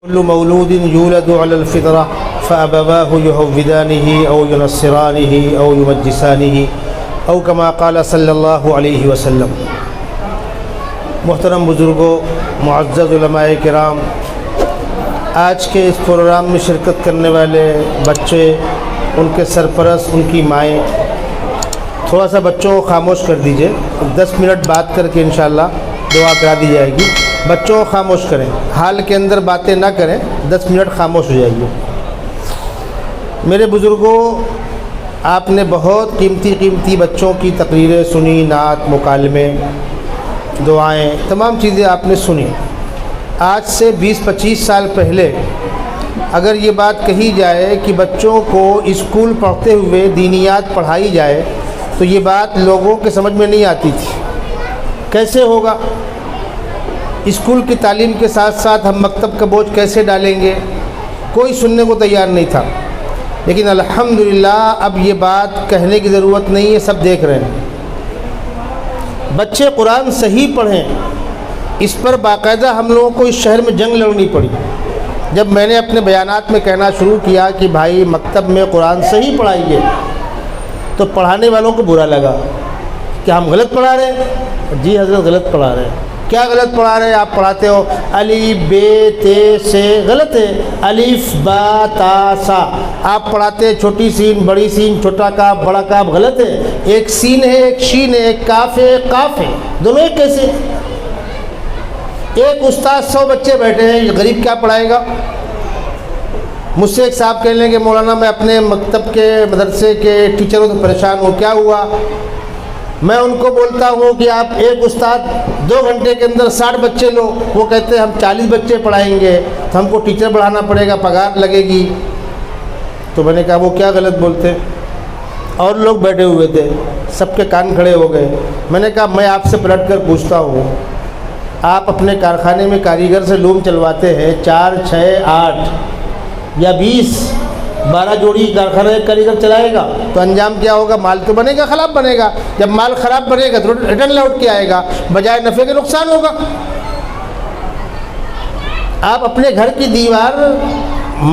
كل مولود يولد على الفطرة فأبواه يهودانه أو ينصرانه أو يمجسانه أو كما قال صلی اللہ علیہ وسلم۔ محترم بزرگوں، معزز علماء کرام، آج کے اس پروگرام میں شرکت کرنے والے بچے، ان کے سرپرست، ان کی مائیں، تھوڑا سا بچوں کو خاموش کر دیجئے، 10 منٹ بات کر کے انشاءاللہ دعا کرا دی جائے گی۔ بچوں کو خاموش کریں، حال کے اندر باتیں نہ کریں، 10 منٹ خاموش ہو جائیے۔ میرے بزرگوں، آپ نے بہت قیمتی بچوں کی تقریریں سنی، نعت، مکالمے، دعائیں، تمام چیزیں آپ نے سنی۔ آج سے 20-25 سال پہلے اگر یہ بات کہی جائے کہ بچوں کو اسکول پڑھتے ہوئے دینیات پڑھائی جائے تو یہ بات لوگوں کے سمجھ میں نہیں آتی تھی۔ کیسے ہوگا؟ اسکول کی تعلیم کے ساتھ ساتھ ہم مکتب کا بوجھ کیسے ڈالیں گے؟ کوئی سننے کو تیار نہیں تھا، لیکن الحمدللہ اب یہ بات کہنے کی ضرورت نہیں ہے، سب دیکھ رہے ہیں۔ بچے قرآن صحیح پڑھیں، اس پر باقاعدہ ہم لوگوں کو اس شہر میں جنگ لڑنی پڑی۔ جب میں نے اپنے بیانات میں کہنا شروع کیا کہ بھائی مکتب میں قرآن صحیح پڑھائیے، تو پڑھانے والوں کو برا لگا کہ ہم غلط پڑھا رہے ہیں۔ جی حضرت، غلط پڑھا رہے ہیں۔ کیا غلط پڑھا رہے ہیں؟ آپ پڑھاتے ہو الف ب ت س، غلط ہے۔ الف با تا سا آپ پڑھاتے ہیں، چھوٹی سین بڑی سین، چھوٹا کاف بڑا کاف، غلط ہے۔ ایک سین ہے، ایک شین ہے، ایک کاف ہے، ایک قاف ہے، دونوں ایک کیسے؟ ایک استاد 100 بچے بیٹھے ہیں، یہ غریب کیا پڑھائے گا؟ مجھ سے ایک صاحب کہنے لگے مولانا میں اپنے مکتب کے مدرسے کے ٹیچروں سے پریشان ہوں، کیا ہوا؟ میں ان کو بولتا ہوں کہ آپ ایک استاد 2 گھنٹے کے اندر 60 بچے لو، وہ کہتے ہیں ہم 40 بچے پڑھائیں گے تو ہم کو ٹیچر بڑھانا پڑے گا، پگار لگے گی۔ تو میں نے کہا وہ کیا غلط بولتے؟ اور لوگ بیٹھے ہوئے تھے، سب کے کان کھڑے ہو گئے۔ میں نے کہا میں آپ سے پلٹ کر پوچھتا ہوں، آپ اپنے کارخانے میں کاریگر سے لوم چلواتے ہیں، 4 6 8 یا 20 12 جوڑی کارخانہ ایک کاریگر چلائے گا تو انجام کیا ہوگا؟ مال تو بنے گا، خراب بنے گا۔ جب مال خراب بنے گا تو ریٹرن لوٹ کے آئے گا، بجائے نفع کے نقصان ہوگا۔ آپ اپنے گھر کی دیوار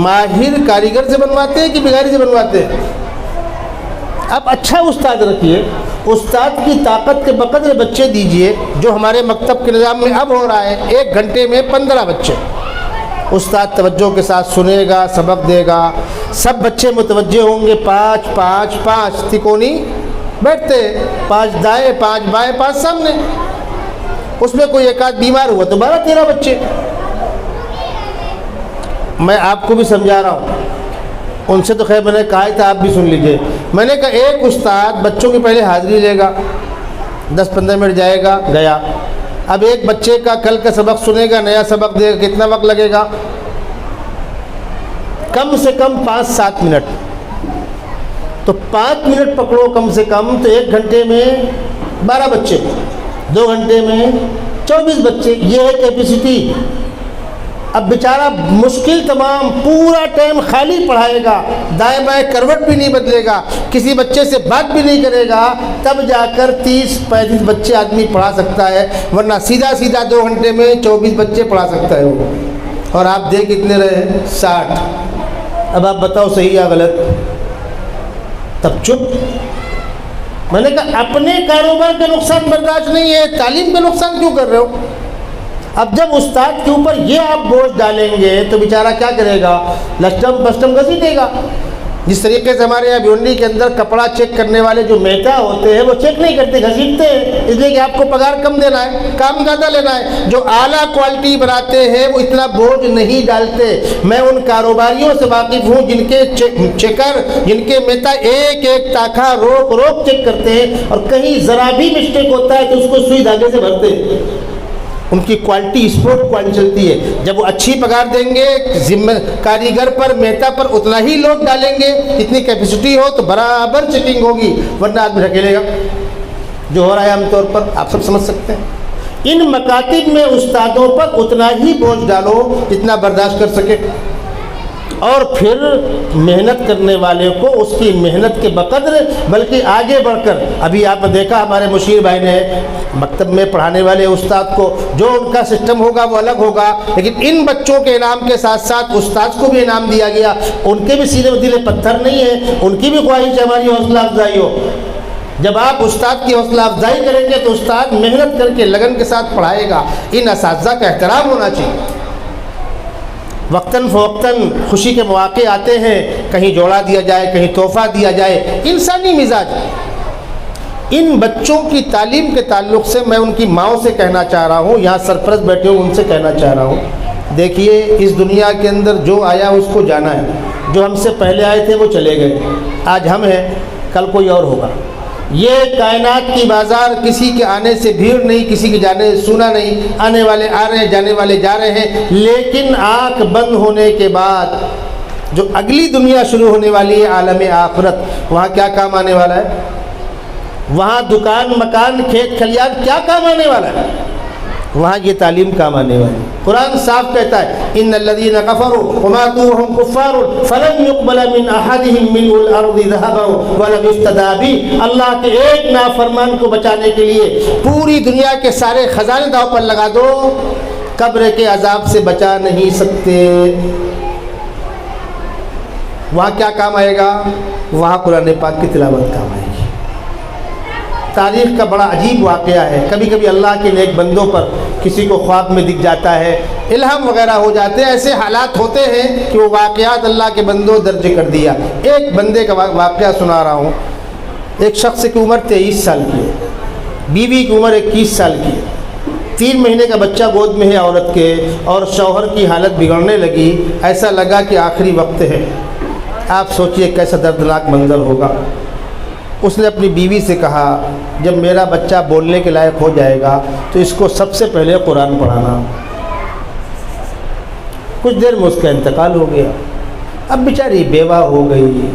ماہر کاریگر سے بنواتے ہیں کہ بگاری سے بنواتے ہیں؟ آپ اچھا استاد رکھیے، استاد کی طاقت کے بقدر بچے دیجئے، جو ہمارے مکتب کے نظام میں اب ہو رہا ہے۔ 1 گھنٹے میں 15 بچے، استاد توجہ کے ساتھ سنے گا، سبق دے گا، سب بچے متوجہ ہوں گے۔ 5 5 5 تکونی بیٹھتے، 5 دائیں 5 بائیں 5 سامنے۔ اس میں کوئی ایک آدھ بیمار ہوا تو 12 13 بچے۔ میں آپ کو بھی سمجھا رہا ہوں، ان سے تو خیر میں نے کہا ہی تھا، آپ بھی سن لیجئے۔ میں نے کہا ایک استاد بچوں کی پہلے حاضری لے گا، 10-15 منٹ جائے گا، گیا۔ اب ایک بچے کا کل کا سبق سنے گا، نیا سبق دے گا، کتنا وقت لگے گا؟ کم سے کم 5-7 منٹ۔ تو 5 منٹ پکڑو کم سے کم، تو 1 گھنٹے میں 12 بچے، 2 گھنٹے میں 24 بچے، یہ ہے کیپیسٹی۔ اب بیچارہ مشکل تمام پورا ٹائم خالی پڑھائے گا، دائیں بائیں کروٹ بھی نہیں بدلے گا، کسی بچے سے بات بھی نہیں کرے گا، تب جا کر 30-35 بچے آدمی پڑھا سکتا ہے، ورنہ سیدھا 2 گھنٹے میں 24 بچے پڑھا سکتا ہے وہ۔ اور آپ دیکھ کتنے رہے؟ 60۔ اب آپ بتاؤ صحیح یا غلط؟ تب چپ۔ میں نے کہا اپنے کاروبار کا نقصان برداشت نہیں ہے، تعلیم کا نقصان کیوں کر رہے ہو؟ اب جب استاد کے اوپر یہ آپ بوجھ ڈالیں گے تو بیچارہ کیا کرے گا؟ لسٹم پسٹم گھسیٹے گا۔ جس طریقے سے ہمارے یہاں بھیونڈی کے اندر کپڑا چیک کرنے والے جو مہتا ہوتے ہیں وہ چیک نہیں کرتے، گھسیٹتے ہیں، اس لیے کہ آپ کو پگار کم دینا ہے، کام زیادہ لینا ہے۔ جو اعلیٰ کوالٹی بناتے ہیں وہ اتنا بوجھ نہیں ڈالتے۔ میں ان کاروباریوں سے واقف ہوں جن کے چیکر، جن کے مہتا ایک ایک تاخا روک روک چیک کرتے ہیں، اور کہیں ذرا بھی مسٹیک ہوتا ہے تو اس کو سوئی دھاگے سے بھرتے ہیں۔ ان کی کوالٹی اسپورٹ کوالٹی چلتی ہے۔ جب وہ اچھی پگار دیں گے، ذمہ کاریگر پر مہتا پر اتنا ہی لوڈ ڈالیں گے، اتنی کیپیسٹی ہو تو برابر چیکنگ ہوگی، ورنہ آدمی ڈھکیلے گا، جو ہو رہا ہے عام طور پر آپ سب سمجھ سکتے ہیں۔ ان مکاتب میں استادوں پر اتنا ہی بوجھ ڈالو جتنا برداشت کر سکے۔ اور پھر محنت کرنے والے کو اس کی محنت کے بقدر بلکہ آگے بڑھ کر، ابھی آپ نے دیکھا ہمارے مشیر بھائی نے مکتب میں پڑھانے والے استاد کو جو ان کا سسٹم ہوگا وہ الگ ہوگا، لیکن ان بچوں کے انعام کے ساتھ ساتھ استاد کو بھی انعام دیا گیا۔ ان کے بھی سینے میں دل پتھر نہیں ہے، ان کی بھی خواہش ہے ہماری حوصلہ افزائی ہو۔ جب آپ استاد کی حوصلہ افزائی کریں گے تو استاد محنت کر کے لگن کے ساتھ پڑھائے گا۔ ان اساتذہ کا احترام ہونا چاہیے۔ وقتاً فوقتاً خوشی کے مواقع آتے ہیں، کہیں جوڑا دیا جائے، کہیں تحفہ دیا جائے، انسانی مزاج۔ ان بچوں کی تعلیم کے تعلق سے میں ان کی ماؤں سے کہنا چاہ رہا ہوں، یہاں سرپرست بیٹھے ہوں ان سے کہنا چاہ رہا ہوں، دیکھیے اس دنیا کے اندر جو آیا اس کو جانا ہے، جو ہم سے پہلے آئے تھے وہ چلے گئے، آج ہم ہیں کل کوئی اور ہوگا۔ یہ کائنات کی بازار کسی کے آنے سے بھیڑ نہیں، کسی کے جانے سے سونا نہیں، آنے والے آ رہے ہیں، جانے والے جا رہے ہیں، لیکن آنکھ بند ہونے کے بعد جو اگلی دنیا شروع ہونے والی ہے عالم آخرت، وہاں کیا کام آنے والا ہے؟ وہاں دکان مکان کھیت کھلیان کیا کام آنے والا ہے؟ وہاں یہ تعلیم کام آنے والی۔ قرآن صاف کہتا ہے ان الذین کفروا وماتوا وهم کفار فلن يقبل من احدهم ملء الارض ذهبا ولو افتدى به۔ اللہ کے ایک نافرمان کو بچانے کے لیے پوری دنیا کے سارے خزانے داؤ پر لگا دو، قبر کے عذاب سے بچا نہیں سکتے۔ وہاں کیا کام آئے گا؟ وہاں قرآن پاک کی تلاوت کام آئے گی۔ تاریخ کا بڑا عجیب واقعہ ہے، کبھی کبھی اللہ کے نیک بندوں پر کسی کو خواب میں دکھ جاتا ہے، الہام وغیرہ ہو جاتے ہیں، ایسے حالات ہوتے ہیں کہ وہ واقعات اللہ کے بندوں درج کر دیا۔ ایک بندے کا واقعہ سنا رہا ہوں۔ ایک شخص کی عمر 23 سال کی ہے، بیوی کی عمر 21 سال کی ہے، 3 مہینے کا بچہ گود میں ہے عورت کے، اور شوہر کی حالت بگڑنے لگی، ایسا لگا کہ آخری وقت ہے۔ آپ سوچئے کیسا دردناک منظر ہوگا۔ اس نے اپنی بیوی سے کہا جب میرا بچہ بولنے کے لائق ہو جائے گا تو اس کو سب سے پہلے قرآن پڑھانا۔ کچھ دیر میں اس کا انتقال ہو گیا۔ اب بیچاری بیوہ ہو گئی،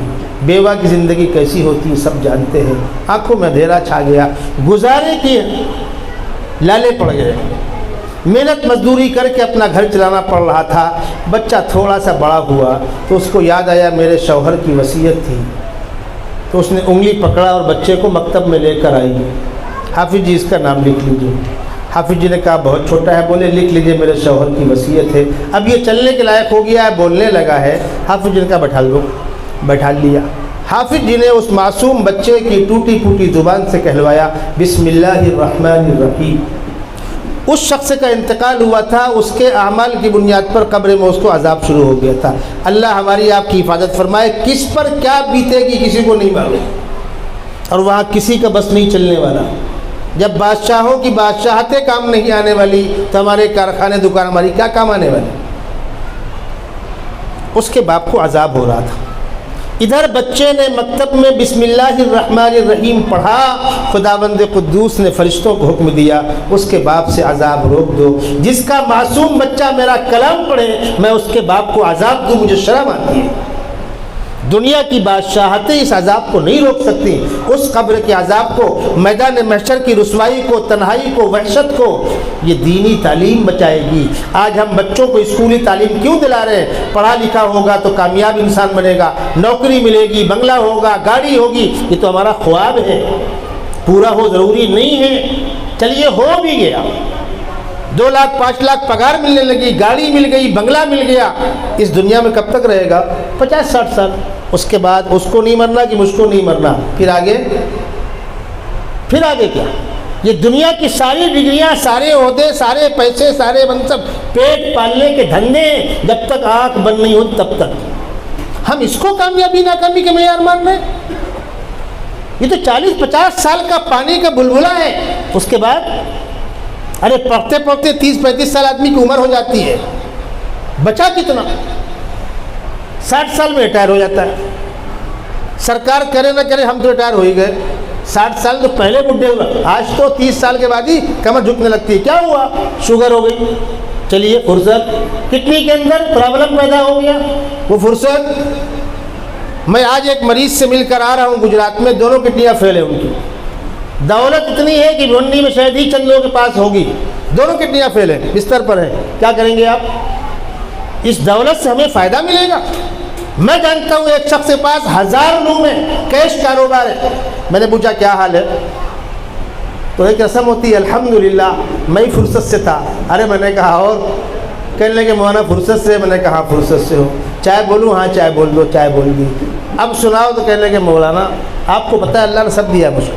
بیوہ کی زندگی کیسی ہوتی ہے سب جانتے ہیں، آنکھوں میں اندھیرا چھا گیا، گزارے کی لالے پڑ گئے، محنت مزدوری کر کے اپنا گھر چلانا پڑ رہا تھا۔ بچہ تھوڑا سا بڑا ہوا تو اس کو یاد آیا میرے شوہر کی وصیت تھی، تو اس نے انگلی پکڑا اور بچے کو مکتب میں لے کر آئی۔ حافظ جی اس کا نام لکھ لیجئے۔ حافظ جی نے کہا بہت چھوٹا ہے، بولے لکھ لیجئے میرے شوہر کی وصیت ہے، اب یہ چلنے کے لائق ہو گیا ہے، بولنے لگا ہے۔ حافظ جی نے کہا بٹھا لو، بٹھا لیا۔ حافظ جی نے اس معصوم بچے کی ٹوٹی پھوٹی زبان سے کہلوایا بسم اللہ الرحمن الرحیم۔ اس شخص کا انتقال ہوا تھا، اس کے اعمال کی بنیاد پر قبر میں اس کو عذاب شروع ہو گیا تھا۔ اللہ ہماری آپ کی حفاظت فرمائے، کس پر کیا بیتے گی کسی کو نہیں معلوم، اور وہاں کسی کا بس نہیں چلنے والا۔ جب بادشاہوں کی بادشاہتیں کام نہیں آنے والی تو ہمارے کارخانے دکان ہماری کیا کام آنے والی؟ اس کے باپ کو عذاب ہو رہا تھا، ادھر بچے نے مکتب میں بسم اللہ الرحمن الرحیم پڑھا، خداوند قدوس نے فرشتوں کو حکم دیا اس کے باپ سے عذاب روک دو۔ جس کا معصوم بچہ میرا کلام پڑھے میں اس کے باپ کو عذاب دوں، مجھے شرم آتی ہے۔ دنیا کی بادشاہتیں اس عذاب کو نہیں روک سکتی، اس قبر کے عذاب کو، میدان محشر کی رسوائی کو، تنہائی کو، وحشت کو یہ دینی تعلیم بچائے گی۔ آج ہم بچوں کو اسکولی تعلیم کیوں دلا رہے ہیں؟ پڑھا لکھا ہوگا تو کامیاب انسان بنے گا، نوکری ملے گی، بنگلہ ہوگا، گاڑی ہوگی، یہ تو ہمارا خواب ہے، پورا ہو ضروری نہیں ہے۔ چلیے ہو بھی گیا، 2 لاکھ 5 لاکھ پگار ملنے لگی، گاڑی مل گئی، بنگلہ مل گیا، اس دنیا میں کب تک رہے گا؟ 50-60 سال۔ اس کے بعد اس کو نہیں مرنا کہ مجھ کو نہیں مرنا، پھر آگے کیا؟ یہ دنیا کی ساری ڈگریاں، سارے عہدے، سارے پیسے، سارے منصب پیٹ پالنے کے دھندے، جب تک آنکھ بند نہیں ہوتی تب تک ہم اس کو کامیابی ناکامی کے معیار مان رہے ہیں۔ یہ تو 40-50 سال کا پانی کا بلبلہ ہے۔ اس کے بعد ارے پڑھتے پڑھتے 30-35 سال آدمی کی عمر ہو جاتی ہے، بچا کتنا؟ 60 سال میں ریٹائر ہو جاتا ہے۔ سرکار کرے نہ کرے ہم تو ریٹائر ہو ہی گئے، 60 سال تو پہلے بڈھے ہوا، آج تو 30 سال کے بعد ہی کمر جھکنے لگتی ہے۔ کیا ہوا؟ شوگر ہو گئی۔ چلیے فرصت، کڈنی کے اندر پرابلم پیدا ہو گیا، وہ فرصت۔ میں آج ایک مریض سے مل کر آ رہا ہوں گجرات میں، دونوں کڈنیاں فیل ہیں ان کی، دولت اتنی ہے کہ بھنڈی میں شاید ہی چند لوگوں کے پاس ہوگی، دونوں کڈنیاں فیل ہیں، بستر پر ہیں، کیا کریں گے آپ؟ اس دولت سے ہمیں فائدہ ملے گا؟ میں جانتا ہوں ایک شخص کے پاس 1000 روم ہے، کیش کاروبار ہے۔ میں نے پوچھا کیا حال ہے؟ تو ایک رسم ہوتی ہے الحمدللہ، میں ہی فرصت سے تھا۔ ارے میں نے کہا اور؟ کہنے لگے مولانا فرصت سے؟ میں نے کہا فرصت سے ہو۔ چائے بولوں؟ ہاں چائے بول دو۔ چائے بول دی۔ اب سناؤ؟ تو کہنے لگے مولانا آپ کو پتہ ہے اللہ نے سب دیا مجھ کو،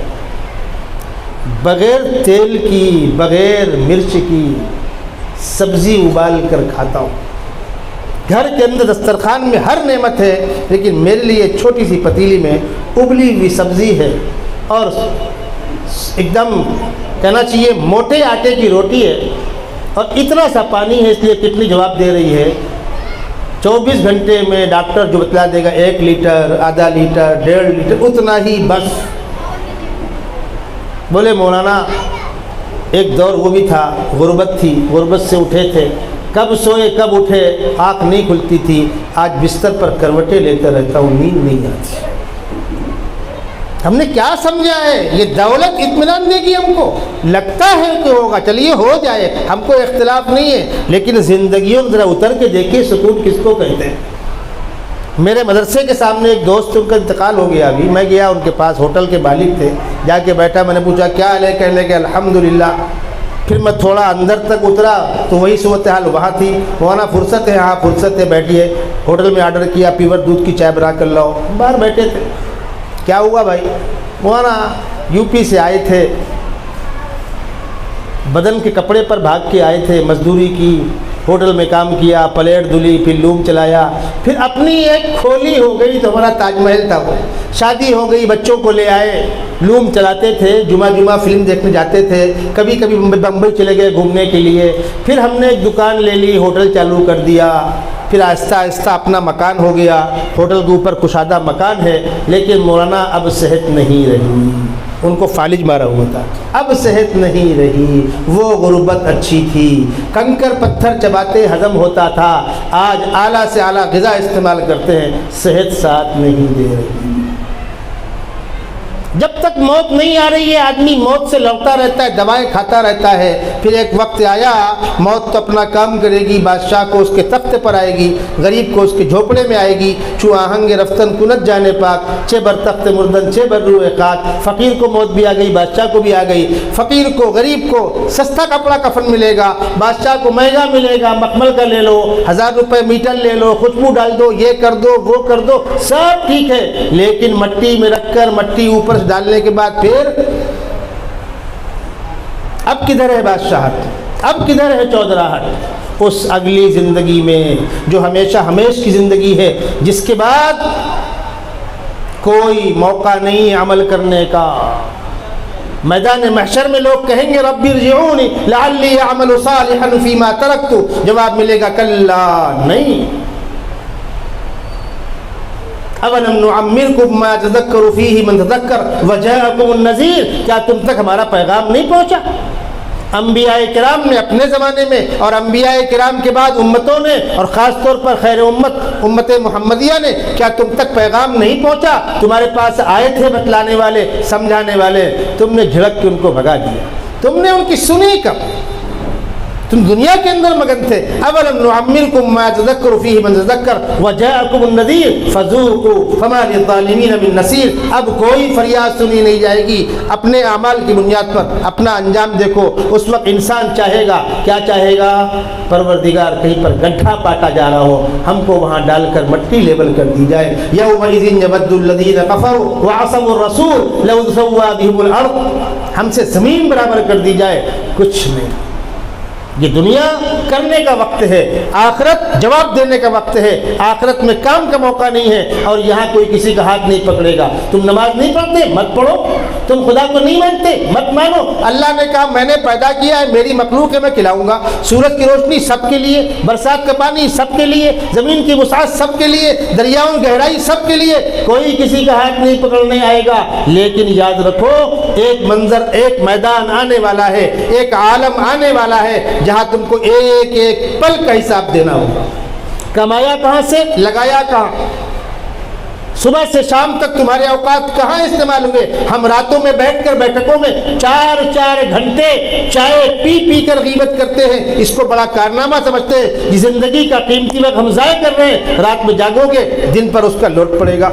بغیر تیل کی بغیر مرچ کی سبزی ابال کر کھاتا ہوں، گھر کے اندر دسترخوان میں ہر نعمت ہے، لیکن میرے لیے چھوٹی سی پتیلی میں ابلی ہوئی سبزی ہے اور ایک دم کہنا چاہیے موٹے آٹے کی روٹی ہے، اور اتنا سا پانی ہے، اس لیے کتنی جواب دے رہی ہے 24 گھنٹے میں ڈاکٹر جو بتلا دے گا 1 لیٹر، آدھا لیٹر، 1.5 لیٹر، اتنا ہی بس۔ بولے مولانا ایک دور وہ بھی تھا، غربت تھی، غربت سے اٹھے تھے، کب سوئے کب اٹھے آنکھ نہیں کھلتی تھی، آج بستر پر کروٹیں لیتے رہتا ہوں، نیند نہیں آتی۔ ہم نے کیا سمجھا ہے؟ یہ دولت اطمینان دے گی ہم کو؟ لگتا ہے کہ ہوگا، چلیے ہو جائے، ہم کو اختلاف نہیں ہے، لیکن زندگیوں میں ذرا اتر کے دیکھیے سکون کس کو کہتے ہیں۔ میرے مدرسے کے سامنے ایک دوست، ان کا انتقال ہو گیا ابھی، میں گیا ان کے پاس، ہوٹل کے مالک تھے، جا کے بیٹھا، میں نے پوچھا کیا حال ہے؟ کہنے لگے الحمدللہ۔ پھر میں تھوڑا اندر تک اترا تو وہی صورتحال وہاں تھی۔ مولانا فرصت ہے؟ ہاں فرصت ہے، بیٹھیے۔ ہوٹل میں آرڈر کیا، پیور دودھ کی چائے بنا کر لاؤ، باہر بیٹھے تھے۔ کیا ہوا بھائی؟ مولانا یو پی سے آئے تھے، بدن کے کپڑے پر بھاگ کے آئے تھے، مزدوری کی، ہوٹل میں کام کیا، پلیٹ دھلی، پھر لوم چلایا، پھر اپنی ایک کھولی ہو گئی تو ہمارا تاج محل تھا وہ، شادی ہو گئی، بچوں کو لے آئے، لوم چلاتے تھے، جمعہ فلم دیکھنے جاتے تھے، کبھی کبھی بمبئی چلے گئے گھومنے کے لیے، پھر ہم نے ایک دکان لے لی، ہوٹل چالو کر دیا، پھر آہستہ آہستہ اپنا مکان ہو گیا، ہوٹل کے اوپر کشادہ مکان ہے، لیکن مولانا اب صحت نہیں رہی، ان کو فالج مارا ہوا تھا، اب صحت نہیں رہی، وہ غربت اچھی تھی، کنکر پتھر چباتے ہضم ہوتا تھا، آج اعلیٰ سے اعلیٰ غذا استعمال کرتے ہیں، صحت ساتھ نہیں دے رہی۔ جب تک موت نہیں آ رہی ہے آدمی موت سے لڑتا رہتا ہے، دوائیں کھاتا رہتا ہے، پھر ایک وقت آیا موت تو اپنا کام کرے گی، بادشاہ کو اس کے تخت پر آئے گی، غریب کو اس کے جھوپڑے میں آئے گی، چو آہنگ رفتن کنت جانے پاک، چھ بر تخت مردن چھ بر روح خاک، فقیر کو موت بھی آ گئی، بادشاہ کو بھی آ گئی، فقیر کو غریب کو سستا کپڑا کفن ملے گا، بادشاہ کو مہنگا ملے گا، مخمل کا لے لو، 1000 روپے میٹر لے لو، خوشبو ڈال دو، یہ کر دو وہ کر دو، سب ٹھیک ہے، لیکن مٹی میں رکھ کر مٹی اوپر ڈالنے کے بعد پھر اب کدھر ہے بادشاہت؟ اب کدھر ہے چودراہٹ؟ اس اگلی زندگی میں جو ہمیشہ ہمیش کی زندگی ہے، جس کے بعد کوئی موقع نہیں عمل کرنے کا۔ میدان محشر میں لوگ کہیں گے رب ارجعون لعلی اعمل صالحا فیما ترکت، جواب ملے گا کلا نہیں، اولم نعمرکم ما تذکر فیہ من تذکر وجاءکم النذیر، کیا تم تک ہمارا پیغام نہیں پہنچا؟ انبیاء کرام نے اپنے زمانے میں اور انبیاء کرام کے بعد امتوں نے، اور خاص طور پر خیر امت محمدیہ نے، کیا تم تک پیغام نہیں پہنچا؟ تمہارے پاس آئے تھے بتلانے والے، سمجھانے والے، تم نے جھڑک کے ان کو بھگا دیا، تم نے ان کی سنی کب؟ تم دنیا کے اندر مگن تھے۔ اولم نعمرکم ما یتذکر فیہ من تذکر وجاءکم النذیر فذوقوا فما للظالمین من نصیر، اب کوئی فریاد سنی نہیں جائے گی، اپنے اعمال کی بنیاد پر اپنا انجام دیکھو۔ اس وقت انسان چاہے گا، کیا چاہے گا؟ پروردگار کہیں پر گڈھا کاٹا جا رہا ہو، ہم کو وہاں ڈال کر مٹی لیبل کر دی جائے۔ یومئذ یود الذین کفروا وعصوا الرسول لو تسوی بہم الارض، ہم سے زمین برابر کر دی جائے، کچھ نہیں۔ یہ دنیا کرنے کا وقت ہے، آخرت جواب دینے کا وقت ہے، آخرت میں کام کا موقع نہیں ہے، اور یہاں کوئی کسی کا ہاتھ نہیں پکڑے گا۔ تم نماز نہیں پڑھتے مت پڑھو، تم خدا کو نہیں مانتے مت مانو، اللہ نے کہا میں نے پیدا کیا ہے، میری مخلوق ہے، میں کھلاؤں گا، سورج کی روشنی سب کے لیے، برسات کا پانی سب کے لیے، زمین کی وسعت سب کے لیے، دریاؤں گہرائی سب کے لیے، کوئی کسی کا ہاتھ نہیں پکڑنے آئے گا۔ لیکن یاد رکھو ایک منظر، ایک میدان آنے والا ہے، ایک عالم آنے والا ہے جہاں تم کو ایک ایک پل کا حساب دینا ہوگا۔ کمایا کہاں سے، لگایا کہاں، صبح سے شام تک تمہارے اوقات کہاں استعمال ہوئے؟ ہم راتوں میں بیٹھ کر بیٹھکوں میں 4 گھنٹے چائے پی پی کر غیبت کرتے ہیں، اس کو بڑا کارنامہ سمجھتے ہیں کہ زندگی کا قیمتی وقت ہم ضائع کر رہے ہیں۔ رات میں جاگو گے، دن پر اس کا لوٹ پڑے گا۔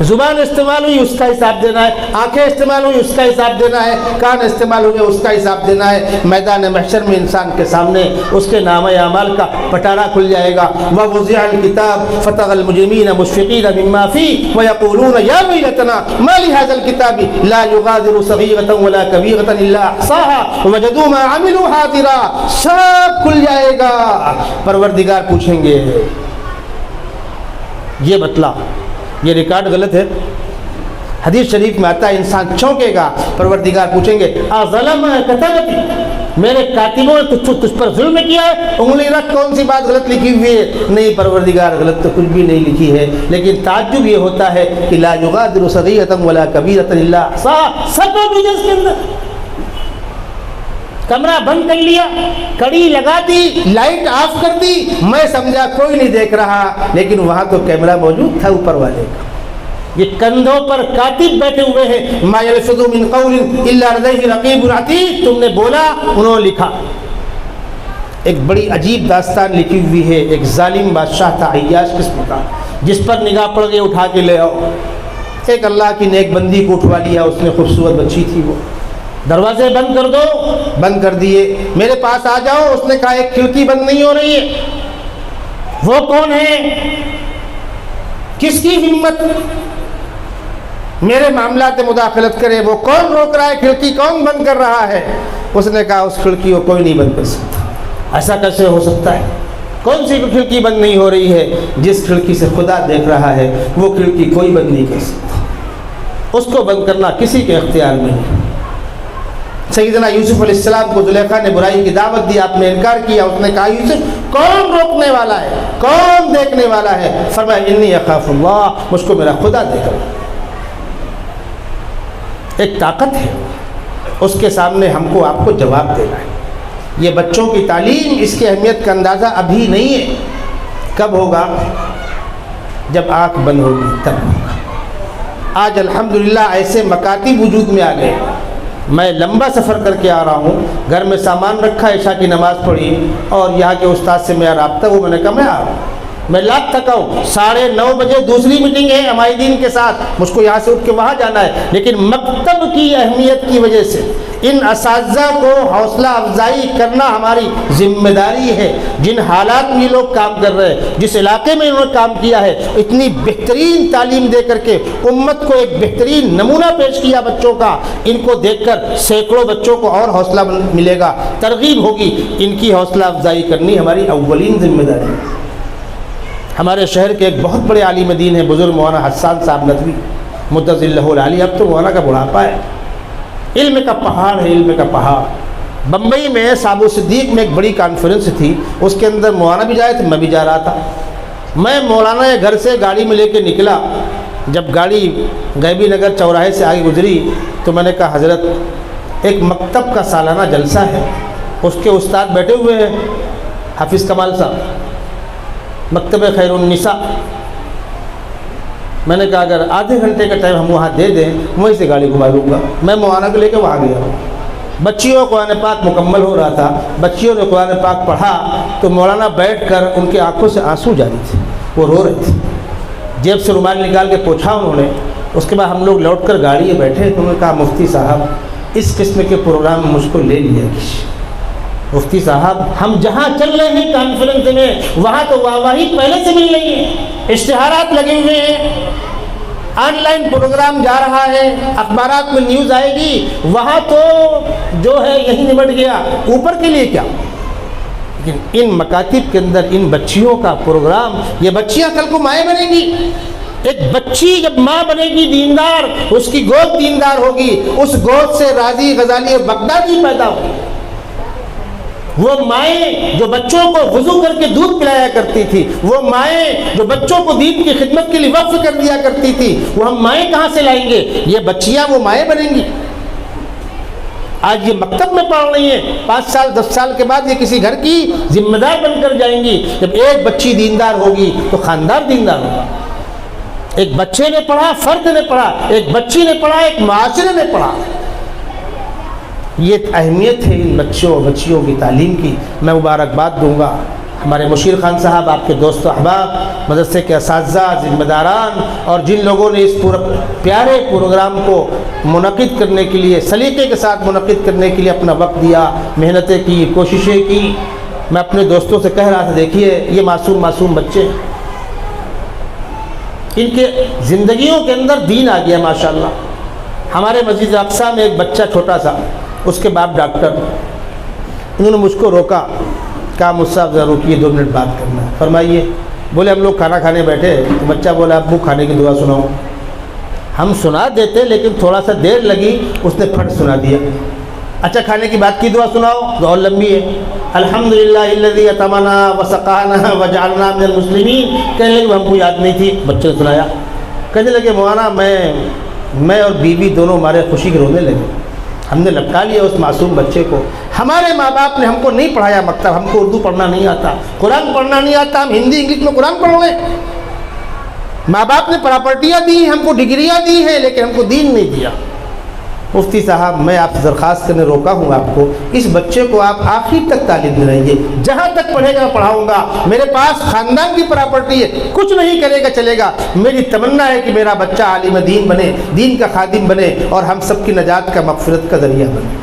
زبان استعمال ہوئی، اس کا حساب دینا ہے، آنکھیں استعمال ہوئی، اس کا حساب دینا ہے، کان استعمال ہوئے، اس کا حساب دینا ہے۔ میدان محشر میں انسان کے سامنے اس کے نامہ اعمال کا پٹارا کھل جائے گا۔ وَوُضِعَ الْكِتَابُ فَتَرَى الْمُجْرِمِينَ مُشْفِقِينَ مِمَّا فِيهِ وَيَقُولُونَ يَا وَيْلَتَنَا مَا لِهَذَا الْكِتَابِ لَا يُغَادِرُ صَغِيرَةً وَلَا كَبِيرَةً إِلَّا أَحْصَاهَا وَوَجَدُوا مَا عَمِلُوا حَاضِرًا، سب کھل جائے گا۔ پروردگار پوچھیں گے یہ بتلا، یہ ریکارڈ غلط ہے۔ حدیث شریف میں آتا ہے انسان چونکے گا، پروردگار پوچھیں گے اظلم کتبتی، میرے کاتبوں نے تجھ پر ظلم کیا ہے؟ انگلی رکھ، کون سی بات غلط لکھی ہوئی ہے؟ نہیں پروردگار، غلط تو کچھ بھی نہیں لکھی ہے، لیکن تعجب یہ ہوتا ہے کہ لا یغادر صغیرۃ ولا کبیرۃ الا احصاها، سب موجود ہے اس کے اندر۔ کمرہ بند کر لیا، کڑی لگا دی، لائٹ آف کر دی، میں سمجھا کوئی نہیں دیکھ رہا، لیکن وہاں تو کیمرہ موجود تھا اوپر والے کا۔ یہ کندھوں پر کاتب بیٹھے ہوئے ہیں، ما یلفظ من قول الا لدیہ رقیب عتید، تم نے بولا انہوں نے لکھا۔ ایک بڑی عجیب داستان لکھی ہوئی ہے، ایک ظالم بادشاہ تھا عیاش قسم کا، جس پر نگاہ پڑ گئی اٹھا کے لے آؤ۔ ایک اللہ کی نیک بندی کو اٹھوا لیا، اس نے خوبصورت بچی تھی، وہ دروازے بند کر دو، بند کر دیے، میرے پاس آ جاؤ۔ اس نے کہا ایک کھڑکی بند نہیں ہو رہی ہے۔ وہ کون ہے؟ کس کی ہمت میرے معاملات میں مداخلت کرے؟ وہ کون روک رہا ہے؟ کھڑکی کون بند کر رہا ہے؟ اس نے کہا اس کھڑکی کو کوئی نہیں بند کر سکتا۔ ایسا کیسے ہو سکتا ہے؟ کون سی کھڑکی بند نہیں ہو رہی ہے؟ جس کھڑکی سے خدا دیکھ رہا ہے وہ کھڑکی کوئی بند نہیں کر سکتا، اس کو بند کرنا کسی کے اختیار میں نہیں۔ سیدنا یوسف علیہ السلام کو زلیخا نے برائی کی دعوت دی، آپ نے انکار کیا۔ اس نے کہا یوسف کون روکنے والا ہے، کون دیکھنے والا ہے؟ فرمایا انی اخاف اللہ، مجھ کو میرا خدا دیکھ رہا ہے۔ ایک طاقت ہے، اس کے سامنے ہم کو آپ کو جواب دینا ہے۔ یہ بچوں کی تعلیم، اس کی اہمیت کا اندازہ ابھی نہیں ہے، کب ہوگا؟ جب آنکھ بند ہوگی تب ہوگا۔ آج الحمدللہ ایسے مکاتب وجود میں آ گئے، میں لمبا سفر کر کے آ رہا ہوں، گھر میں سامان رکھا، عشاء کی نماز پڑھی اور یہاں کے استاد سے میرا رابطہ ہوا، میں نے کہا میں آ رہا ہوں، میں لاکھ تھکا ہوں، 9:30 بجے دوسری میٹنگ ہے ہمارے دین کے ساتھ، مجھ کو یہاں سے اٹھ کے وہاں جانا ہے، لیکن مکتب کی اہمیت کی وجہ سے ان اساتذہ کو حوصلہ افزائی کرنا ہماری ذمہ داری ہے۔ جن حالات میں یہ لوگ کام کر رہے ہیں، جس علاقے میں انہوں نے کام کیا ہے، اتنی بہترین تعلیم دے کر کے امت کو ایک بہترین نمونہ پیش کیا بچوں کا، ان کو دیکھ کر سینکڑوں بچوں کو اور حوصلہ ملے گا، ترغیب ہوگی۔ ان کی حوصلہ افزائی کرنی ہماری اولین ذمہ داری ہے۔ ہمارے شہر کے ایک بہت بڑے عالم دین ہیں بزرگ مولانا حسان صاحب ندوی مدظ اللہ العالی، اب تو مولانا کا بڑھاپا ہے، علم کا پہاڑ ہے، علم کا پہاڑ۔ بمبئی میں صابو صدیق میں ایک بڑی کانفرنس تھی، اس کے اندر مولانا بھی جائے تھے، میں بھی جا رہا تھا۔ میں مولانا کے گھر سے گاڑی میں لے کے نکلا، جب گاڑی غیبی نگر چوراہے سے آگے گزری تو میں نے کہا حضرت ایک مکتب کا سالانہ جلسہ ہے، اس کے استاد بیٹھے ہوئے ہیں حافظ کمال صاحب، مکتب خیر النساء۔ میں نے کہا اگر آدھے گھنٹے کا ٹائم ہم وہاں دے دیں، وہیں سے گاڑی گھما لوں گا۔ میں مولانا کو لے کے وہاں گیا، بچیوں کو قرآن پاک مکمل ہو رہا تھا، بچیوں نے قرآن پاک پڑھا تو مولانا بیٹھ کر ان کے آنکھوں سے آنسو جاری تھے، وہ رو رہے تھے، جیب سے رومال نکال کے پوچھا انہوں نے۔ اس کے بعد ہم لوگ لوٹ کر گاڑی میں بیٹھے تو انہوں نے کہا مفتی صاحب اس قسم کے پروگرام میں مجھ کو لے لیا کیجیے۔ مفتی صاحب ہم جہاں چل رہے ہیں کانفرنس میں وہاں تو واہواہی پہلے سے مل رہی ہے، اشتہارات لگے ہوئے ہیں، آن لائن پروگرام جا رہا ہے، اخبارات میں نیوز آئے گی، وہاں تو جو ہے یہی نمٹ گیا، اوپر کے لیے کیا؟ لیکن ان مکاتب کے اندر ان بچیوں کا پروگرام، یہ بچیاں کل کو مائیں بنیں گی۔ ایک بچی جب ماں بنے گی دیندار، اس کی گود دیندار ہوگی، اس گود سے رازی غزالی اور بغدادی پیدا ہوگی۔ وہ مائیں جو بچوں کو وضو کر کے دودھ پلایا کرتی تھی، وہ مائیں جو بچوں کو دین کی خدمت کے لیے وقف کر دیا کرتی تھی، وہ ہم مائیں کہاں سے لائیں گے؟ یہ بچیاں وہ مائیں بنیں گی۔ آج یہ مکتب میں پڑھ رہی ہیں، 5 سال 10 سال کے بعد یہ کسی گھر کی ذمہ دار بن کر جائیں گی۔ جب ایک بچی دیندار ہوگی تو خاندان دیندار ہوگا۔ ایک بچے نے پڑھا، فرد نے پڑھا، ایک بچی نے پڑھا، ایک معاشرے نے پڑھا. یہ اہمیت ہے ان بچوں اور بچیوں کی تعلیم کی. میں مبارکباد دوں گا ہمارے مشیر خان صاحب، آپ کے دوست و احباب، مدرسے کے اساتذہ، ذمہ داران اور جن لوگوں نے اس پیارے پروگرام کو منعقد کرنے کے لیے، سلیقے کے ساتھ منعقد کرنے کے لیے اپنا وقت دیا، محنتیں کی، کوششیں کی. میں اپنے دوستوں سے کہہ رہا تھا، دیکھیے یہ معصوم بچے، ان کے زندگیوں کے اندر دین آ گیا ماشاءاللہ. ہمارے مسجد اقصیٰ میں ایک بچہ چھوٹا سا، اس کے باپ ڈاکٹر، انہوں نے مجھ کو روکا، کہا مجھ صاحب ذرا روکیے 2 منٹ بات کرنا ہے. فرمائیے. بولے ہم لوگ کھانا کھانے بیٹھے تو بچہ بولا ابو کھانے کی دعا سناؤ. ہم سنا دیتے لیکن تھوڑا سا دیر لگی، اس نے پھٹ سنا دیا. اچھا کھانے کی بات کی دعا سناؤ، دعا اور لمبی ہے. الحمدللہ الذی اطعمنا وسقانا وجعلنا من المسلمین. کہنے لگے ہم کو یاد نہیں تھی. بچے نے سنایا. کہنے لگے مولانا میں اور بیوی دونوں ہمارے خوشی کے رونے لگے. ہم نے لپٹا لیا اس معصوم بچے کو. ہمارے ماں باپ نے ہم کو نہیں پڑھایا مکتب، ہم کو اردو پڑھنا نہیں آتا، قرآن پڑھنا نہیں آتا، ہم ہندی انگلش میں قرآن پڑھ لیں. ماں باپ نے پراپرٹیاں دی، ہم کو ڈگریاں دی ہیں، لیکن ہم کو دین نہیں دیا. مفتی صاحب میں آپ سے درخواست کرنے روکا ہوں آپ کو، اس بچے کو آپ آخر تک تعلیم دلائیے، جہاں تک پڑھے گا پڑھاؤں گا. میرے پاس خاندان کی پراپرٹی ہے، کچھ نہیں کرے گا چلے گا. میری تمنا ہے کہ میرا بچہ عالم دین بنے، دین کا خادم بنے اور ہم سب کی نجات کا، مغفرت کا ذریعہ بنے.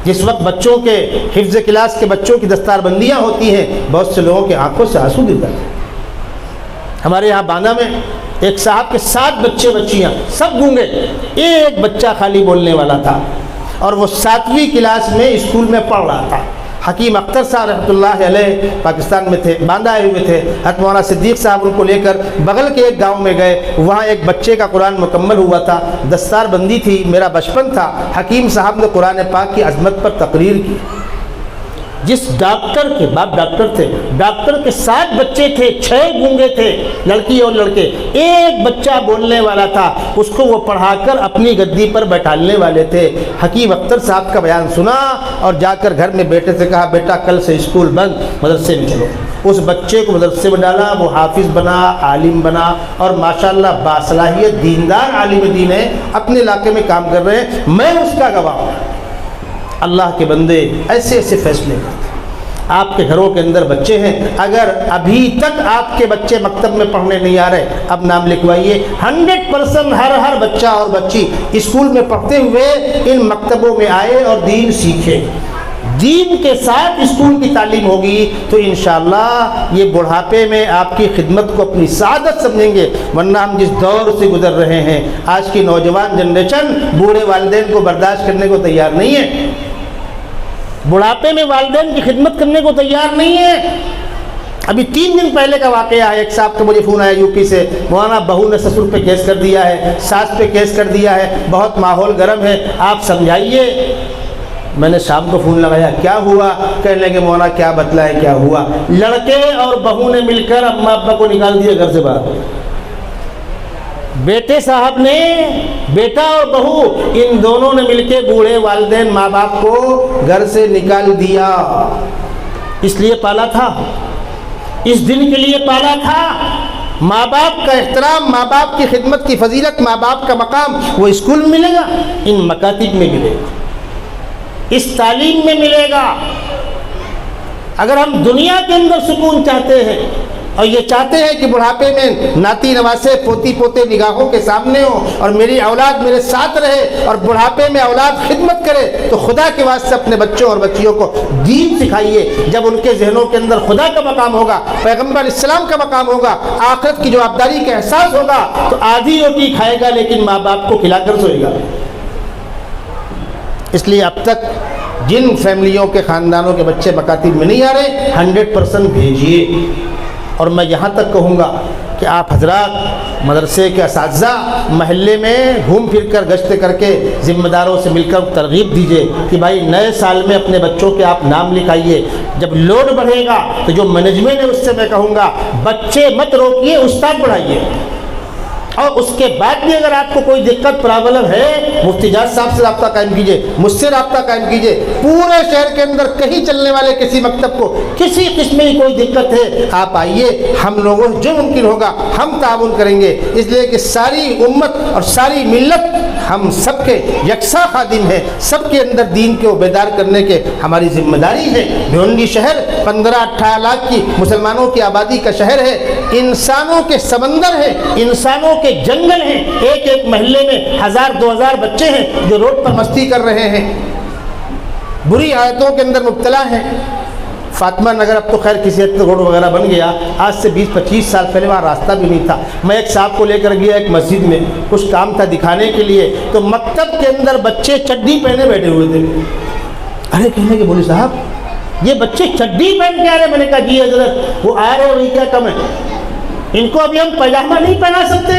جس وقت بچوں کے حفظ کلاس کے بچوں کی دستار بندیاں ہوتی ہیں، بہت سے لوگوں کی آنکھوں سے آنسو گر جاتے ہیں. ہمارے یہاں باندھا میں ایک صاحب کے 7 بچے بچیاں سب گونگے، ایک بچہ خالی بولنے والا تھا اور وہ 7ویں کلاس میں اسکول میں پڑھ رہا تھا. حکیم اختر صاحب رحمۃ اللہ علیہ پاکستان میں تھے، باندھا آئے ہوئے تھے. حضرت مولانا صدیق صاحب ان کو لے کر بغل کے ایک گاؤں میں گئے. وہاں ایک بچے کا قرآن مکمل ہوا تھا، دستار بندی تھی، میرا بچپن تھا. حکیم صاحب نے قرآن پاک کی عظمت پر تقریر کی. جس ڈاکٹر کے باپ ڈاکٹر تھے، ڈاکٹر کے 7 بچے تھے، 6 گونگے تھے، لڑکی اور لڑکے، ایک بچہ بولنے والا تھا. اس کو وہ پڑھا کر اپنی گدی پر بیٹھالنے والے تھے. حکیم اختر صاحب کا بیان سنا اور جا کر گھر میں بیٹے سے کہا بیٹا کل سے اسکول بند، مدرسے میں چلو. اس بچے کو مدرسے میں ڈالا، وہ حافظ بنا، عالم بنا اور ماشاءاللہ باصلاحیت دیندار عالم دین ہے، اپنے علاقے میں کام کر رہے ہیں. میں اس کا گواہ ہوں. اللہ کے بندے ایسے ایسے فیصلے کرتے. آپ کے گھروں کے اندر بچے ہیں، اگر ابھی تک آپ کے بچے مکتب میں پڑھنے نہیں آ رہے، اب نام لکھوائیے. 100% ہر بچہ اور بچی اسکول میں پڑھتے ہوئے ان مکتبوں میں آئے اور دین سیکھے. دین کے ساتھ اسکول کی تعلیم ہوگی تو انشاءاللہ یہ بڑھاپے میں آپ کی خدمت کو اپنی سعادت سمجھیں گے. ورنہ ہم جس دور سے گزر رہے ہیں، آج کی نوجوان جنریشن بوڑھے والدین کو برداشت کرنے کو تیار نہیں ہے، بڑھاپے میں والدین کی خدمت کرنے کو تیار نہیں ہے. ابھی 3 دن پہلے کا واقعہ ہے. ایک صاحب کا مجھے فون آیا یو پی سے، مولانا بہو نے سسر پہ کیس کر دیا ہے، ساس پہ کیس کر دیا ہے، بہت ماحول گرم ہے، آپ سمجھائیے. میں نے شام کو فون لگایا، کیا ہوا؟ کہنے لگے مولانا کیا بتلائے کیا ہوا. لڑکے اور بہو نے مل کر اماں ابا کو نکال دیا گھر سے باہر. بیٹے صاحب نے، بیٹا اور بہو ان دونوں نے مل کے بوڑھے والدین ماں باپ کو گھر سے نکال دیا. اس لیے پالا تھا، اس دن کے لیے پالا تھا. ماں باپ کا احترام، ماں باپ کی خدمت کی فضیلت، ماں باپ کا مقام وہ اسکول میں ملے گا، ان مکاتب میں ملے گا، اس تعلیم میں ملے گا. اگر ہم دنیا کے اندر سکون چاہتے ہیں اور یہ چاہتے ہیں کہ بڑھاپے میں ناتی نواسے پوتی پوتے نگاہوں کے سامنے ہوں اور میری اولاد میرے ساتھ رہے اور بڑھاپے میں اولاد خدمت کرے، تو خدا کے واسطے اپنے بچوں اور بچیوں کو دین سکھائیے. جب ان کے ذہنوں کے اندر خدا کا مقام ہوگا، پیغمبر علیہ السلام کا مقام ہوگا، آخرت کی جوابداری کا احساس ہوگا، تو آدھی روٹی کھائے گا لیکن ماں باپ کو کھلا کر سوئے گا. اس لیے اب تک جن فیملیوں کے خاندانوں کے بچے مکاتب میں نہیں آ رہے، 100% بھیجیے. اور میں یہاں تک کہوں گا کہ آپ حضرات مدرسے کے اساتذہ محلے میں گھوم پھر کر گشت کر کے ذمہ داروں سے مل کر ترغیب دیجیے کہ بھائی نئے سال میں اپنے بچوں کے آپ نام لکھائیے. جب لوڈ بڑھے گا تو جو مینجمنٹ ہے اس سے میں کہوں گا بچے مت روکیے، استاد پڑھائیے. اور اس کے بعد بھی اگر آپ کو کوئی دقت پرابلم ہے، مفتی جاز صاحب سے رابطہ قائم کیجئے، مجھ سے رابطہ قائم کیجئے۔ پورے شہر کے اندر کہیں چلنے والے کسی مکتب کو کسی قسم کی کوئی دقت ہے، آپ آئیے، ہم لوگوں جو ممکن ہوگا ہم تعاون کریں گے، اس لیے کہ ساری امت اور ساری ملت ہم سب کے یکساں خادم ہیں، سب کے اندر دین کو بیدار کرنے کے ہماری ذمہ داری ہے۔ بھیونڈی شہر 15-18 لاکھ کی مسلمانوں کی آبادی کا شہر ہے، انسانوں کے سمندر ہے، انسانوں کے جنگل ہیں، ایک ایک محلے میں 1000-2000 بچے ہیں جو روڈ پر مستی کر رہے ہیں، بری عادتوں کے اندر مبتلا ہیں۔ فاطمہ نگر اب تو خیر کسی حد تک روڈ وغیرہ بن گیا، آج سے 20-25 سال پہلے وہاں راستہ بھی نہیں تھا۔ میں ایک صاحب کو لے کر گیا ایک مسجد میں، کچھ کام تھا دکھانے کے لیے، تو مکتب کے اندر بچے چڈی پہنے بیٹھے ہوئے تھے۔ ارے کہنے کے بولے صاحب یہ بچے چڈی پہن کے آ رہے، میں نے کہا جی حضرت وہ آ رہے اور یہ کیا کم ہے، ان کو ابھی ہم پاجامہ نہیں پہنا سکتے،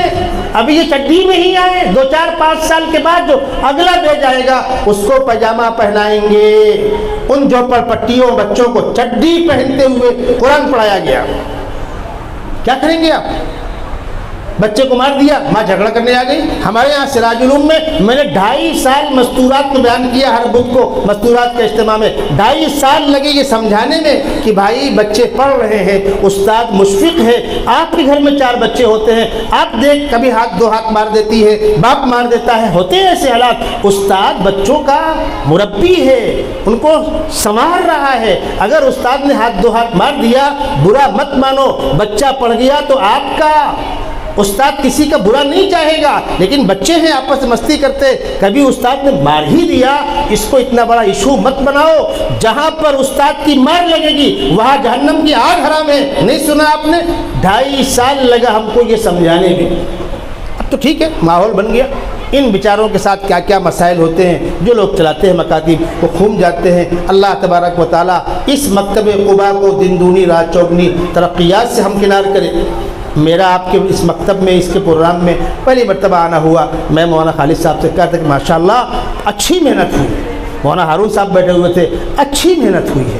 ابھی یہ چڈی میں ہی آئے، 2-4-5 سال کے بعد جو اگلا بیچ آئے گا اس کو پاجامہ پہنائیں گے۔ ان جھوپڑ پٹیوں بچوں کو چڈی پہنتے ہوئے قرآن پڑھایا گیا، کیا کریں گے آپ؟ بچے کو مار دیا، ماں جھگڑا کرنے آ گئی۔ ہمارے یہاں سراج علوم میں نے 2.5 سال مستورات کو بیان کیا، ہر بدھ کو مستورات کے اجتماع میں 2.5 سال لگے یہ سمجھانے میں کہ بھائی بچے پڑھ رہے ہیں، استاد مشفق ہے، آپ کے گھر میں 4 بچے ہوتے ہیں، آپ دیکھ کبھی ہاتھ 2 ہاتھ مار دیتی ہے، باپ مار دیتا ہے، ہوتے ہیں ایسے حالات، استاد بچوں کا مربی ہے، ان کو سنوار رہا ہے، اگر استاد نے ہاتھ 2 ہاتھ مار دیا برا مت مانو، بچہ پڑھ گیا تو آپ کا، استاد کسی کا برا نہیں چاہے گا، لیکن بچے ہیں آپس میں مستی کرتے، کبھی استاد نے مار ہی دیا، اس کو اتنا بڑا ایشو مت بناؤ، جہاں پر استاد کی مار لگے گی وہاں جہنم کی آگ حرام ہے۔ نہیں سنا آپ نے؟ 2.5 سال لگا ہم کو یہ سمجھانے میں۔ اب تو ٹھیک ہے ماحول بن گیا، ان بیچاروں کے ساتھ کیا کیا مسائل ہوتے ہیں، جو لوگ چلاتے ہیں مکاتب وہ کھوم جاتے ہیں۔ اللہ تبارک و تعالیٰ اس مکتب قبا کو دن دونی رات چوگنی ترقیات سے ہمکنار کرے۔ میرا آپ کے اس مکتب میں اس کے پروگرام میں پہلی مرتبہ آنا ہوا، میں مولانا خالد صاحب سے کہا تھا کہ ماشاءاللہ اچھی محنت ہوئی، مولانا ہارون صاحب بیٹھے ہوئے تھے، اچھی محنت ہوئی ہے،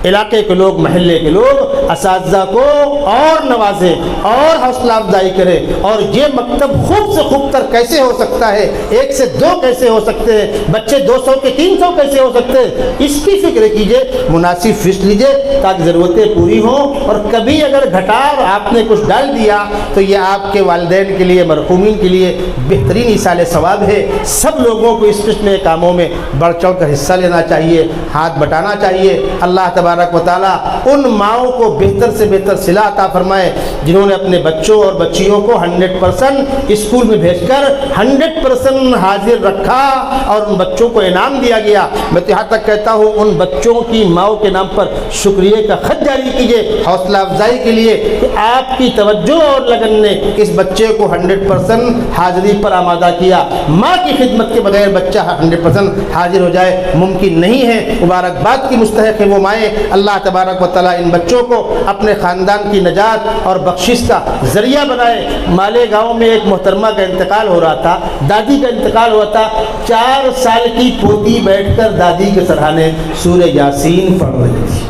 علاقے کے لوگ محلے کے لوگ اساتذہ کو اور نوازے اور حوصلہ افزائی کرے، اور یہ مکتب خوب سے خوب تر کیسے ہو سکتا ہے، 1 سے 2 کیسے ہو سکتے ہیں، بچے 200 کے 300 کیسے ہو سکتے ہیں، اس کی فکر کیجئے، مناسب فیس لیجئے تاکہ ضرورتیں پوری ہوں، اور کبھی اگر گھٹا اور آپ نے کچھ ڈال دیا تو یہ آپ کے والدین کے لیے مرحومین کے لیے بہترین ایصال ثواب ہے۔ سب لوگوں کو اس قسم کے کاموں میں بڑھ چڑھ کر حصہ لینا چاہیے، ہاتھ بٹانا چاہیے۔ اللہ تبارک و تعالیٰ ان ماؤں کو بہتر سے بہتر صلہ عطا فرمائے جنہوں نے اپنے بچوں اور بچیوں کو 100% اسکول میں بھیج کر 100% حاضر رکھا اور ان بچوں کو انعام دیا گیا۔ میں تو یہاں تک کہتا ہوں ان بچوں کی ماؤں کے نام پر شکریہ کا خط جاری کیجیے حوصلہ افزائی کے لیے کہ آپ کی توجہ اور لگن نے اس بچے کو 100% حاضری پر آمادہ کیا۔ ماں کی خدمت کے بغیر بچہ 100% حاضر ہو جائے ممکن نہیں ہے۔ مبارکباد کی مستحق ہے وہ مائیں۔ اللہ تبارک و تعالیٰ ان بچوں کو اپنے خاندان کی نجات اور بخشش کا ذریعہ بنائے۔ مالیگاؤں میں ایک محترمہ کا انتقال ہو رہا تھا، دادی کا انتقال ہوا تھا، 4 سال کی پوتی بیٹھ کر دادی کے سرہانے سورہ یاسین پڑھ رہی تھی۔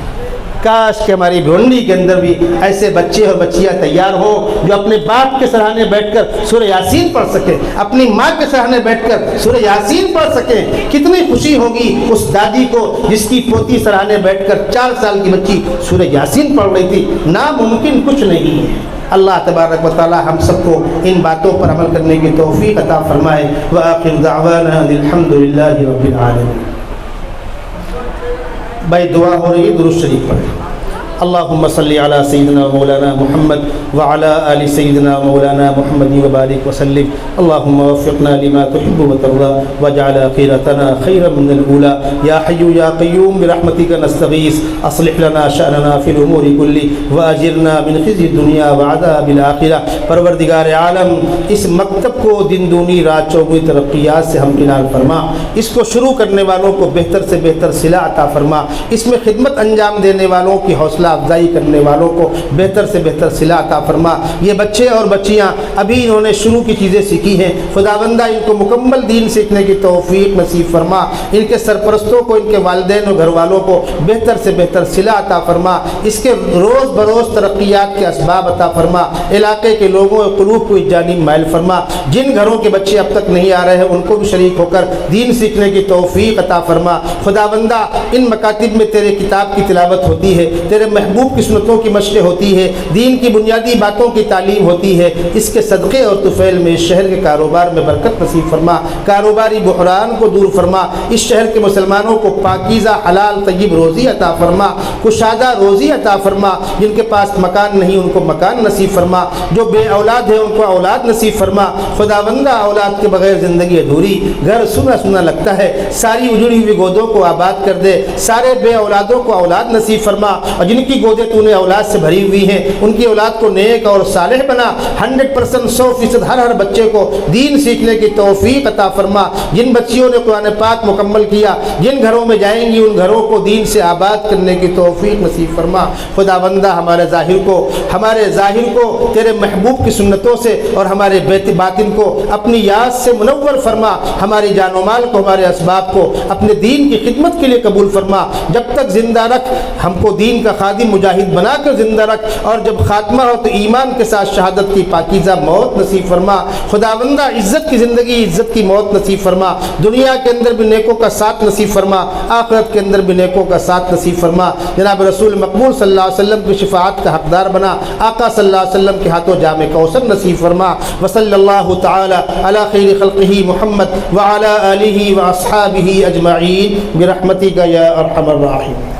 کاش کہ ہماری بھیونڈی کے اندر بھی ایسے بچے اور بچیاں تیار ہوں جو اپنے باپ کے سرہانے بیٹھ کر سورہ یاسین پڑھ سکیں، اپنی ماں کے سرہانے بیٹھ کر سورہ یاسین پڑھ سکیں۔ کتنی خوشی ہوگی اس دادی کو جس کی پوتی سرہانے بیٹھ کر 4 سال کی بچی سورہ یاسین پڑھ رہی تھی۔ ناممکن کچھ نہیں ہے۔ اللہ تبارک و تعالی ہم سب کو ان باتوں پر عمل کرنے کی توفیق عطا فرمائے۔ وآخر دعوانا الحمدللہ رب العالمین۔ بھائی دعا ہو رہی ہے، درود شریف پڑھیں۔ اللہم صلی علی سیدنا مولانا محمد وعلی آل سیدنا مولانا محمد وبارک وسلم۔ اللہم وفقنا لما تحب وترضى واجعل آخرتنا خيرا من الأولى یا حی یا قیوم برحمتک نستغیث اصلح لنا شأننا فی الامور كلها واجرنا من خزي الدنیا وعذاب الآخرہ۔ پروردگار عالم اس مکتب کو دن دونی رات چوگنی ترقیات سے ہمکنار فرما، اس کو شروع کرنے والوں کو بہتر سے بہتر صلہ عطا فرما، اس میں خدمت انجام دینے والوں کی حوصلہ حوصلہ افزائی کرنے والوں کو بہتر سے بہتر صلہ عطا فرما۔ یہ بچے اور بچیاں ابھی انہوں نے شروع کی چیزیں سیکھی ہیں، خداوندہ ان کو مکمل دین سیکھنے کی توفیق نصیب فرما۔ ان کے سرپرستوں کو، ان کے والدین اور گھر والوں کو بہتر سے بہتر صلہ عطا فرما، اس کے روز بروز ترقیات کے اسباب عطا فرما، علاقے کے لوگوں اور قلوب کو اس جانب مائل فرما۔ جن گھروں کے بچے اب تک نہیں آ رہے ہیں ان کو بھی شریک ہو کر دین سیکھنے کی توفیق عطا فرما۔ خداوندہ ان مکاتب میں تیرے کتاب کی تلاوت ہوتی ہے، تیرے محبوب کی سنتوں کی مشقیں ہوتی ہے، دین کی بنیادی باتوں کی تعلیم ہوتی ہے، اس کے صدقے اور طفیل میں اس شہر کے کاروبار میں برکت نصیب فرما، کاروباری بحران کو دور فرما، اس شہر کے مسلمانوں کو پاکیزہ حلال طیب روزی عطا فرما، کشادہ روزی عطا فرما۔ جن کے پاس مکان نہیں ان کو مکان نصیب فرما، جو بے اولاد ہے ان کو اولاد نصیب فرما۔ خداوندہ اولاد کے بغیر زندگی ادھوری، گھر سنا سنا لگتا ہے، ساری اجڑی ہوئی گودوں کو آباد کر دے، سارے بے اولادوں کو اولاد نصیب فرما، اور جن کی گودیں تو نے اولاد سے بھری ہوئی ہیں ان کی اولاد کو نیک اور صالح بنا۔ 100% 100% ہر بچے کو دین سیکھنے کی توفیق عطا فرما۔ جن بچیوں نے قرآن پاک مکمل کیا، جن گھروں میں جائیں گی ان گھروں کو دین سے آباد کرنے کی توفیق نصیب فرما۔ خداوندہ ہمارے ظاہر کو تیرے محبوب کی سنتوں سے اور ہمارے باطن کو اپنی یاد سے منور فرما، ہماری جان و مال کو، ہمارے اسباب کو اپنے دین کی خدمت کے لیے قبول فرما۔ جب تک زندہ رکھ ہم کو دین کا خادم مجاہد بنا کر زندہ رکھ، اور جب خاتمہ ہو تو ایمان کے ساتھ شہادت کی پاکیزہ موت نصیب فرما۔ خداوندہ عزت کی زندگی، عزت کی موت نصیب فرما، دنیا کے اندر بھی نیکوں کا ساتھ نصیب فرما، آخرت کے اندر بھی نیکوں کا ساتھ نصیب فرما۔ جناب رسول مقبول صلی اللہ علیہ وسلم کی شفاعت کا حقدار بنا، آقا صلی اللہ علیہ وسلم کے ہاتھوں جام کوثر نصیب فرما۔ وصلی اللہ تعالی علی خیر خلقہ محمد وعلی آلہ واصحابہ اجمعین برحمتک یا ارحم الراحمین۔